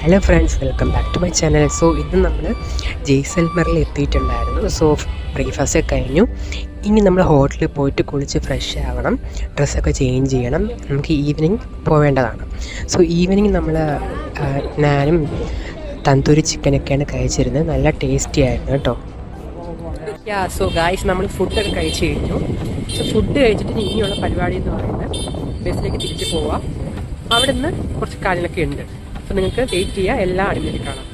Hello friends, welcome back to my channel. So ഇന്ന് നമ്മൾ ജയ്സൽമറിൽ എത്തിയിട്ടുണ്ടായിരുന്നു. സോ ബ്രേക്ക്ഫാസ്റ്റ് ഒക്കെ കഴിഞ്ഞു. ഇനി നമ്മൾ ഹോട്ടലിൽ പോയിട്ട് കുളിച്ച് ഫ്രഷ് ആവണം, ഡ്രസ്സൊക്കെ ചേഞ്ച് ചെയ്യണം. നമുക്ക് ഈവനിങ് പോവേണ്ടതാണ്. സോ ഈവനിങ് നമ്മൾ നാനും തന്തൂരി ചിക്കനൊക്കെയാണ് കഴിച്ചിരുന്നത്. നല്ല ടേസ്റ്റി ആയിരുന്നു കേട്ടോ. സോ ഗായ്സ്, നമ്മൾ ഫുഡൊക്കെ കഴിച്ച് കഴിഞ്ഞു. സോ ഫുഡ് കഴിച്ചിട്ട് ഇനിയുള്ള പരിപാടി എന്ന് പറയുന്നത് ബസ്സിലേക്ക് തിരിച്ച് പോവാം. അവിടെ നിന്ന് കുറച്ച് കാര്യങ്ങളൊക്കെ ഉണ്ട്. അപ്പോൾ നിങ്ങൾക്ക് വെയിറ്റ് ചെയ്യുക, എല്ലാം അടിമയിൽ കാണാം.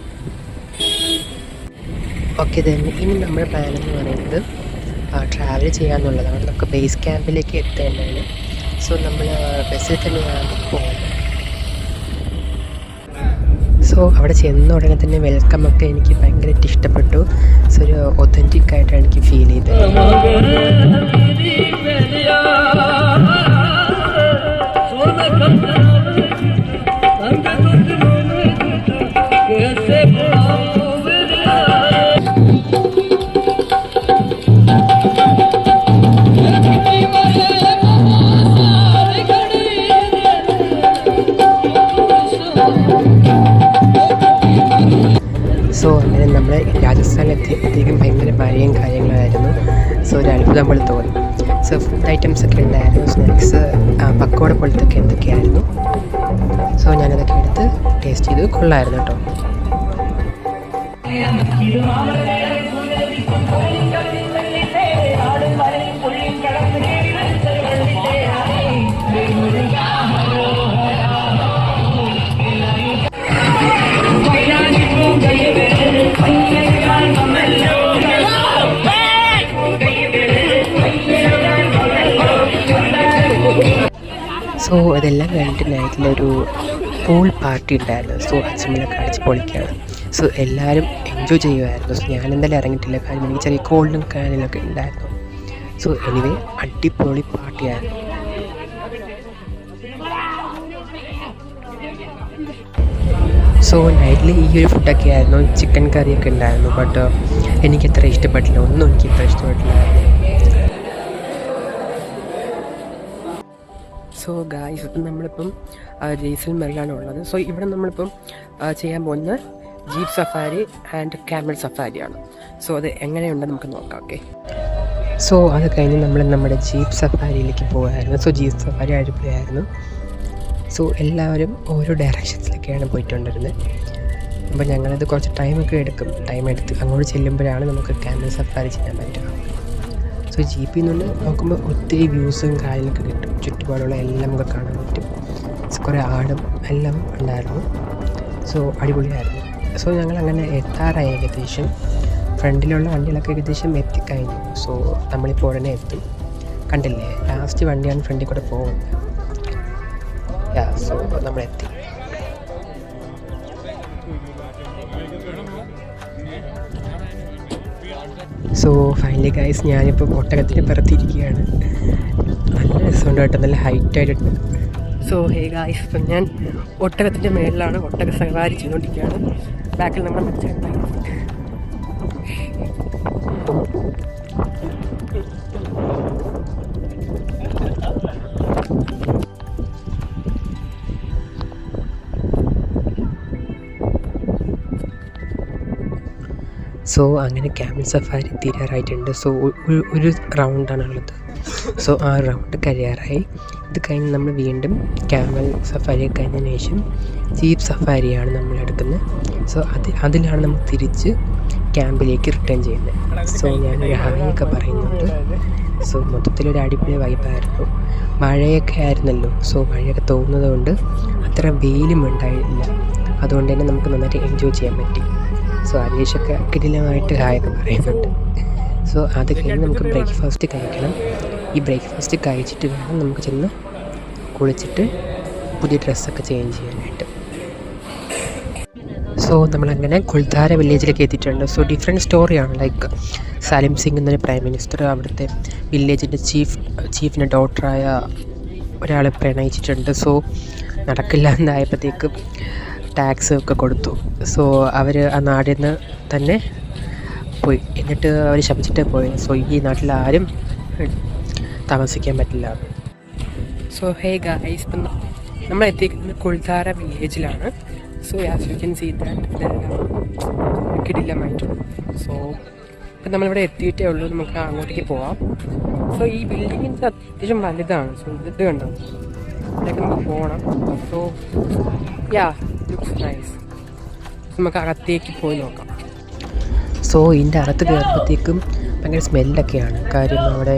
ഓക്കെ, തന്നെ ഇനി നമ്മുടെ പ്ലാൻ എന്ന് പറയുന്നത് ട്രാവൽ ചെയ്യാമെന്നുള്ളതാണ്. നമുക്ക് ബേസ് ക്യാമ്പിലേക്ക് എത്തേണ്ടതാണ്. സോ നമ്മൾ ബസ്സിൽ തന്നെയാണ് പോകുന്നത്. സോ അവിടെ ചെന്ന ഉടനെ തന്നെ വെൽക്കം ഒക്കെ എനിക്ക് ഭയങ്കരമായിട്ട് ഇഷ്ടപ്പെട്ടു. സോ ഒരു ഒത്തൻറ്റിക് ആയിട്ടാണ് എനിക്ക് ഫീൽ ചെയ്തത്. സോ അങ്ങനെ നമ്മൾ രാജസ്ഥാനിലെത്തിയപ്പോഴത്തേക്കും ഭയങ്കര മഴയും കാര്യങ്ങളായിരുന്നു. സോ ഒരു അത്ഭുതം പോലെ തോന്നി. സോ ഫുഡ് ഐറ്റംസ് ഒക്കെ ഉണ്ടായിരുന്നു, സ്നാക്സ്, പക്കോട പോലത്തൊക്കെ എന്തൊക്കെയായിരുന്നു. സോ ഞാനതൊക്കെ എടുത്ത് ടേസ്റ്റ് ചെയ്ത് കൊള്ളായിരുന്നു കേട്ടോ. സോ ഇതെല്ലാം കഴിഞ്ഞിട്ട് നൈറ്റിലൊരു പൂൾ പാർട്ടി ഉണ്ടായിരുന്നു. സോ അച്ഛമ്മലൊക്കെ അടിച്ച് പൊളിക്കുകയാണ്. സോ എല്ലാവരും എൻജോയ് ചെയ്യുമായിരുന്നു. സോ ഞാനെന്തായാലും ഇറങ്ങിയിട്ടില്ല, കാരണം എനിക്ക് ചെറിയ കോൾഡും കാര്യങ്ങളൊക്കെ ഉണ്ടായിരുന്നു. സോ എനിവേ അടിപൊളി പാർട്ടിയായിരുന്നു. സോ നൈറ്റിൽ ഈ ഒരു ഫുഡൊക്കെ ആയിരുന്നു. ചിക്കൻ കറിയൊക്കെ ഉണ്ടായിരുന്നു. ബട്ട് എനിക്കത്ര ഇഷ്ടപ്പെട്ടില്ല, ഒന്നും എനിക്കത്ര ഇഷ്ടപ്പെട്ടില്ലായിരുന്നു. സോ ഗായ്സ്, ഇപ്പം നമ്മളിപ്പം ജയ്സൽമറിലാണ് ഉള്ളത്. സോ ഇവിടെ നമ്മളിപ്പം ചെയ്യാൻ പോകുന്ന ജീപ്പ് സഫാരി ആൻഡ് ക്യാമൽ സഫാരിയാണ്. സോ അത് എങ്ങനെയുണ്ടെന്ന് നമുക്ക് നോക്കാം. ഓക്കെ, സോ അത് കഴിഞ്ഞ് നമ്മൾ നമ്മുടെ ജീപ്പ് സഫാരിയിലേക്ക് പോകുമായിരുന്നു. സോ ജീപ്പ് സഫാരി അടിപൊളിയായിരുന്നു. സോ എല്ലാവരും ഓരോ ഡയറക്ഷൻസിലൊക്കെയാണ് പോയിട്ടുണ്ടിരുന്നത്. അപ്പോൾ ഞങ്ങളത് കുറച്ച് ടൈമൊക്കെ എടുക്കും. ടൈം എടുത്ത് അങ്ങോട്ട് ചെല്ലുമ്പോഴാണ് നമുക്ക് ക്യാമൽ സഫാരി ചെയ്യാൻ പറ്റുക. സോ ജീപ്പിൽ നിന്ന് നോക്കുമ്പോൾ ഒത്തിരി വ്യൂസും കാര്യങ്ങളൊക്കെ കിട്ടും. ചുറ്റുപാടുള്ള എല്ലാം നമുക്ക് കാണാൻ പറ്റും. കുറേ ആടും എല്ലാം ഉണ്ടായിരുന്നു. സോ അടിപൊളിയായിരുന്നു. സോ ഞങ്ങളങ്ങനെ എത്താറായി ഏകദേശം. ഫ്രണ്ടിലുള്ള വണ്ടികളൊക്കെ ഏകദേശം എത്തിക്കഴിഞ്ഞു. സോ നമ്മളിപ്പോൾ ഉടനെ എത്തും. കണ്ടില്ലേ, ലാസ്റ്റ് വണ്ടിയാണ് ഫ്രണ്ടിൽ കൂടെ പോകുന്നത്. സോ നമ്മളെത്തി. സോ ഫൈനലി ഗൈസ്, ഞാനിപ്പോൾ ഒട്ടകത്തിൻ്റെ പുറത്തിരിക്കുകയാണ്. നല്ല രസമുണ്ട് കേട്ടോ, നല്ല ഹൈറ്റായിട്ടുണ്ട്. സോ ഹേ ഗൈസ്, ഇപ്പം ഞാൻ ഒട്ടകത്തിൻ്റെ മേളിലാണ് ഒട്ടക സവാരി ചെയ്തുകൊണ്ടിരിക്കുകയാണ്. ബാക്കിൽ നമ്മുടെ മച്ചാണ്ടായി. സോ അങ്ങനെ ക്യാമൽ സഫാരി തീരാറായിട്ടുണ്ട്. സോ ഒരു റൗണ്ടാണുള്ളത്. സോ ആ റൗണ്ട് കഴിയാറായി. ഇത് കഴിഞ്ഞ് നമ്മൾ വീണ്ടും ക്യാമൽ സഫാരി കഴിഞ്ഞതിന് ശേഷം ജീപ്പ് സഫാരിയാണ് നമ്മൾ എടുക്കുന്നത്. സോ അതിലാണ് നമ്മൾ തിരിച്ച് ക്യാമ്പിലേക്ക് റിട്ടേൺ ചെയ്യുന്നത്. സോ ഞാനൊരു ഹായൊക്കെ പറയുന്നുണ്ട്. സോ മൊത്തത്തിലൊരു അടിപൊളി വൈബായിരുന്നു. മഴയൊക്കെ ആയിരുന്നല്ലോ. സോ മഴയൊക്കെ തോന്നുന്നത് കൊണ്ട് അത്ര വെയിലും ഉണ്ടായില്ല. അതുകൊണ്ട് തന്നെ നമുക്ക് നന്നായിട്ട് എൻജോയ് ചെയ്യാൻ പറ്റി. സോ അനീഷൊക്കെ കിടിലമായിട്ട് ഹായൊക്കെ പറയുന്നുണ്ട്. സോ അത് കഴിഞ്ഞ് നമുക്ക് ബ്രേക്ക്ഫാസ്റ്റ് കഴിക്കണം. ഈ ബ്രേക്ക്ഫാസ്റ്റ് കഴിച്ചിട്ട് വേണം നമുക്ക് ചെന്ന് കുളിച്ചിട്ട് പുതിയ ഡ്രസ്സൊക്കെ ചേഞ്ച് ചെയ്യാനായിട്ട്. സോ നമ്മളങ്ങനെ കുൽധാര വില്ലേജിലേക്ക് എത്തിയിട്ടുണ്ട്. സോ ഡിഫറെൻറ്റ് സ്റ്റോറിയാണ്. ലൈക്ക് സാലിം സിംഗ് എന്നൊരു പ്രൈം മിനിസ്റ്റർ അവിടുത്തെ വില്ലേജിൻ്റെ ചീഫിൻ്റെ ഡോട്ടറായ ഒരാളെ പ്രണയിച്ചിട്ടുണ്ട്. സോ നടക്കില്ല എന്നായപ്പോഴത്തേക്കും ടാക്സ് ഒക്കെ കൊടുത്തു. സോ അവർ ആ നാട്ടിൽ നിന്ന് തന്നെ പോയി. എന്നിട്ട് അവർ ശപിച്ചിട്ട് പോയി. സോ ഈ നാട്ടിൽ ആരും താമസിക്കാൻ പറ്റില്ല. സോ ഹേ ഗൈസ്, ഇപ്പം നമ്മൾ എത്തിക്കുന്നത് കുൾധാര വില്ലേജിലാണ്. So as you can see that ഇതെല്ലാം കിടിലമായിട്ടുണ്ട്. സോ ഇപ്പം നമ്മളിവിടെ എത്തിയിട്ടേ ഉള്ളൂ, നമുക്ക് അങ്ങോട്ടേക്ക് പോവാം. സോ ഈ ബിൽഡിങ്ങിൻ്റെ അത്യാവശ്യം വലുതാണ്. സോ ഇത് കണ്ടോ, ഇതിലേക്ക് നമുക്ക് പോകണം. So yeah looks nice. നമുക്ക് അകത്തേക്ക് പോയി നോക്കാം. സോ ഇതിൻ്റെ അകത്ത് കയറുമ്പോഴത്തേക്കും ഭയങ്കര സ്മെല്ലൊക്കെയാണ്. കാര്യം അവിടെ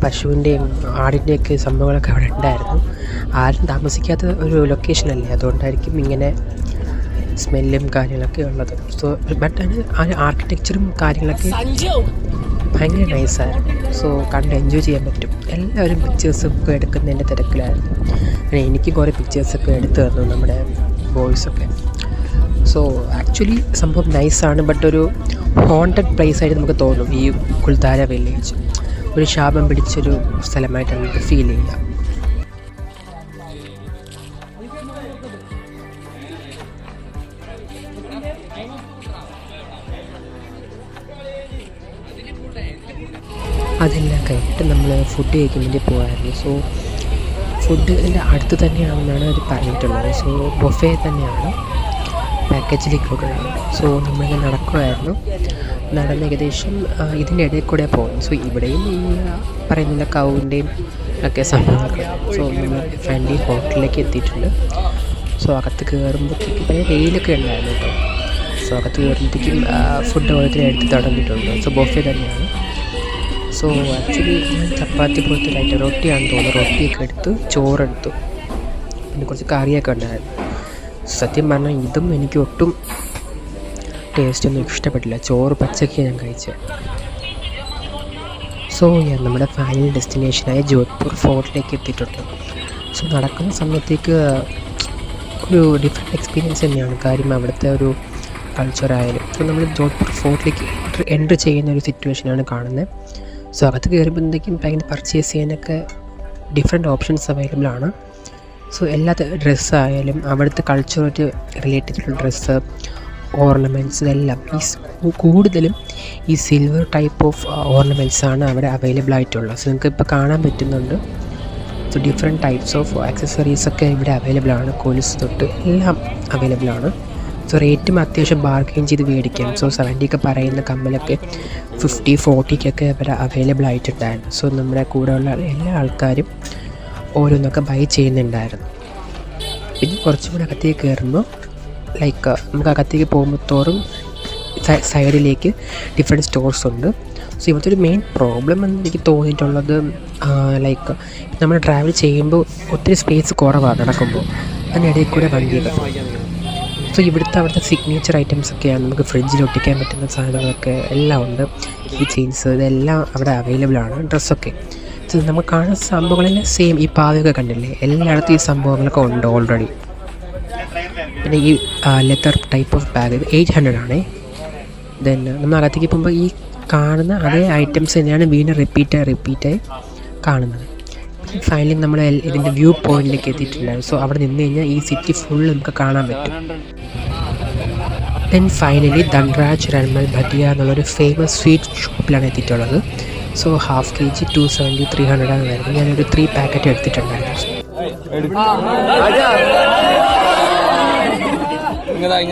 പശുവിൻ്റെയും ആടിൻ്റെയൊക്കെ സംഭവങ്ങളൊക്കെ അവിടെ ഉണ്ടായിരുന്നു. ആരും താമസിക്കാത്ത ഒരു ലൊക്കേഷനല്ലേ, അതുകൊണ്ടായിരിക്കും ഇങ്ങനെ സ്മെല്ലും കാര്യങ്ങളൊക്കെ ഉള്ളത്. സോ ബട്ട് ആ ആർക്കിടെക്ചറും കാര്യങ്ങളൊക്കെ ഭയങ്കര നൈസായിരുന്നു. സോ കണ്ട് എൻജോയ് ചെയ്യാൻ പറ്റും. എല്ലാവരും പിക്ചേഴ്സൊക്കെ എടുക്കുന്നതിൻ്റെ തിരക്കിലായിരുന്നു. എനിക്ക് കുറേ പിക്ചേഴ്സൊക്കെ എടുത്തു തന്നു നമ്മുടെ ബോയ്സൊക്കെ. സോ ആക്ച്വലി സംഭവം നൈസാണ്, ബട്ട് ഒരു ഹോണ്ടഡ് പ്ലേസ് ആയിട്ട് നമുക്ക് തോന്നും. ഈ കുൾധാര വില്ലേജ് ഒരു ശാപം പിടിച്ചൊരു സ്ഥലമായിട്ട് നമുക്ക് ഫീൽ ചെയ്യുക. അതെല്ലാം കഴിഞ്ഞിട്ട് നമ്മൾ ഫുഡ് കഴിക്കാൻ വേണ്ടി പോകായിരുന്നു. സോ ഫുഡിൻ്റെ അടുത്ത് തന്നെയാണെന്നാണ് അവർ പറഞ്ഞിട്ടുള്ളത്. സോ ബൊഫേ തന്നെയാണ് പാക്കേജിലേക്കുള്ളത്. സോ നമ്മളിങ്ങനെ നടക്കുമായിരുന്നു. നടന്ന് ഏകദേശം ഇതിൻ്റെ ഇടയിൽ കൂടെ പോകുന്നു. സോ ഇവിടെയും ഈ പറയുന്ന കൗവിൻ്റെയും ഒക്കെ സംഭവങ്ങളൊക്കെ. സോ നമ്മൾ ഫാമിലി ഹോട്ടലിലേക്ക് എത്തിയിട്ടുണ്ട്. സോ അകത്ത് കയറുമ്പോഴത്തേക്കും പല വെയിലൊക്കെ ഉണ്ടായിരുന്നു കേട്ടോ. സോ അകത്ത് കയറുമ്പോഴത്തേക്കും ഫുഡ് ഓരോരുത്തരും എടുത്ത് തുടങ്ങിയിട്ടുണ്ട്. സോ ബൊഫേ തന്നെയാണ്. സോ ആക്ച്വലി ഞാൻ ചപ്പാത്തി പോലത്തെ ലൈറ്റ് റൊട്ടിയാണെന്ന് തോന്നുന്നു. റൊട്ടിയൊക്കെ എടുത്ത് ചോറെടുത്തു, പിന്നെ കുറച്ച് കറിയൊക്കെ ഉണ്ടായിരുന്നു. സത്യം പറഞ്ഞാൽ ഇതും എനിക്ക് ഒട്ടും ടേസ്റ്റൊന്നും ഇഷ്ടപ്പെട്ടില്ല. ചോറ് പച്ചക്ക് ഞാൻ കഴിച്ചത്. സോ ഞാൻ നമ്മുടെ ഫൈനൽ ഡെസ്റ്റിനേഷനായ ജോധ്പൂർ ഫോർട്ടിലേക്ക് എത്തിയിട്ടുണ്ട്. സോ നടക്കുന്ന സമയത്തേക്ക് ഒരു ഡിഫറെൻറ്റ് എക്സ്പീരിയൻസ് തന്നെയാണ്. കാര്യം അവിടുത്തെ ഒരു കൾച്ചറായാലും. സോ നമ്മൾ ജോധ്പൂർ ഫോർട്ടിലേക്ക് എൻട്രി ചെയ്യുന്ന ഒരു സിറ്റുവേഷനാണ് കാണുന്നത്. സോ അകത്ത് കയറുമ്പോഴത്തേക്കും ഭയങ്കര പർച്ചേസ് ചെയ്യാനൊക്കെ ഡിഫറെൻറ്റ് ഓപ്ഷൻസ് അവൈലബിൾ ആണ്. സോ എല്ലാ ഡ്രസ്സായാലും അവിടുത്തെ കൾച്ചറായിട്ട് റിലേറ്റ് ചെയ്തിട്ടുള്ള ഡ്രസ്സ്, ഓർണമെൻറ്റ്സ്, ഇതെല്ലാം കൂടുതലും ഈ സിൽവർ ടൈപ്പ് ഓഫ് ഓർണമെൻറ്റ്സാണ് അവിടെ അവൈലബിൾ ആയിട്ടുള്ളത്. സോ നിങ്ങൾക്ക് ഇപ്പോൾ കാണാൻ പറ്റുന്നുണ്ട്. സോ ഡിഫറെൻറ്റ് ടൈപ്സ് ഓഫ് ആക്സസറീസൊക്കെ ഇവിടെ അവൈലബിൾ ആണ്. കൊലുസ് തൊട്ട് എല്ലാം അവൈലബിൾ ആണ്. സോ റേറ്റും അത്യാവശ്യം ബാർഗെയിൻ ചെയ്ത് മേടിക്കാം. സോ 70 പറയുന്ന കമ്മലൊക്കെ 50-40 ഇവിടെ അവൈലബിൾ ആയിട്ടുണ്ടായിരുന്നു. സോ നമ്മുടെ കൂടെയുള്ള എല്ലാ ആൾക്കാരും ഓരോന്നൊക്കെ ബൈ ചെയ്യുന്നുണ്ടായിരുന്നു. പിന്നെ കുറച്ചും കൂടെ അകത്തേക്ക് കയറുമ്പോൾ ലൈക്ക് നമുക്ക് അകത്തേക്ക് പോകുമ്പോൾ തോറും സൈഡിലേക്ക് ഡിഫറെൻറ്റ് സ്റ്റോർസ് ഉണ്ട്. സോ ഇവിടുത്തെ ഒരു മെയിൻ പ്രോബ്ലം എന്ന് എനിക്ക് തോന്നിയിട്ടുള്ളത് ലൈക്ക് നമ്മൾ ട്രാവൽ ചെയ്യുമ്പോൾ ഒത്തിരി സ്പേസ് കുറവാണ് നടക്കുമ്പോൾ. അതിനിടയിൽ കൂടെ വണ്ടികൾ. സോ അവിടുത്തെ സിഗ്നേച്ചർ ഐറ്റംസ് ഒക്കെയാണ്. നമുക്ക് ഫ്രിഡ്ജിൽ ഒട്ടിക്കാൻ പറ്റുന്ന സാധനങ്ങളൊക്കെ എല്ലാം ഉണ്ട്. ഈ ചെയിൻസ് ഇതെല്ലാം അവിടെ അവൈലബിൾ ആണ്. ഡ്രസ്സൊക്കെ നമുക്ക് കാണുന്ന സംഭവങ്ങളെല്ലാം സെയിം. ഈ പാവയൊക്കെ കണ്ടില്ലേ, എല്ലായിടത്തും ഈ സംഭവങ്ങളൊക്കെ ഉണ്ട് ഓൾറെഡി. പിന്നെ ഈ ലെതർ ടൈപ്പ് ഓഫ് ബാഗ് 800 ആണേ. ദെൻ നമ്മൾ അകത്തേക്ക് പോകുമ്പോൾ ഈ കാണുന്ന അതേ ഐറ്റംസ് തന്നെയാണ് വീണ്ടും റിപ്പീറ്റായി കാണുന്നത്. ഫൈനലി നമ്മൾ ഇതിൻ്റെ വ്യൂ പോയിന്റിലേക്ക് എത്തിയിട്ടുണ്ടായിരുന്നു. സോ അവിടെ നിന്ന് കഴിഞ്ഞാൽ ഈ സിറ്റി ഫുൾ നമുക്ക് കാണാൻ പറ്റും. ദെൻ ഫൈനലി ധൻരാജ് രൺമൽ ഭട്ടിയ എന്നുള്ളൊരു ഫേമസ് സ്വീറ്റ് ഷോപ്പിലാണ് എത്തിയിട്ടുള്ളത്. സോ 1/2 kg 270 300 ആണ് വരുന്നത്. ഞാനൊരു 3 പാക്കറ്റ് എടുത്തിട്ടുണ്ടായിരുന്നു. ഞാൻ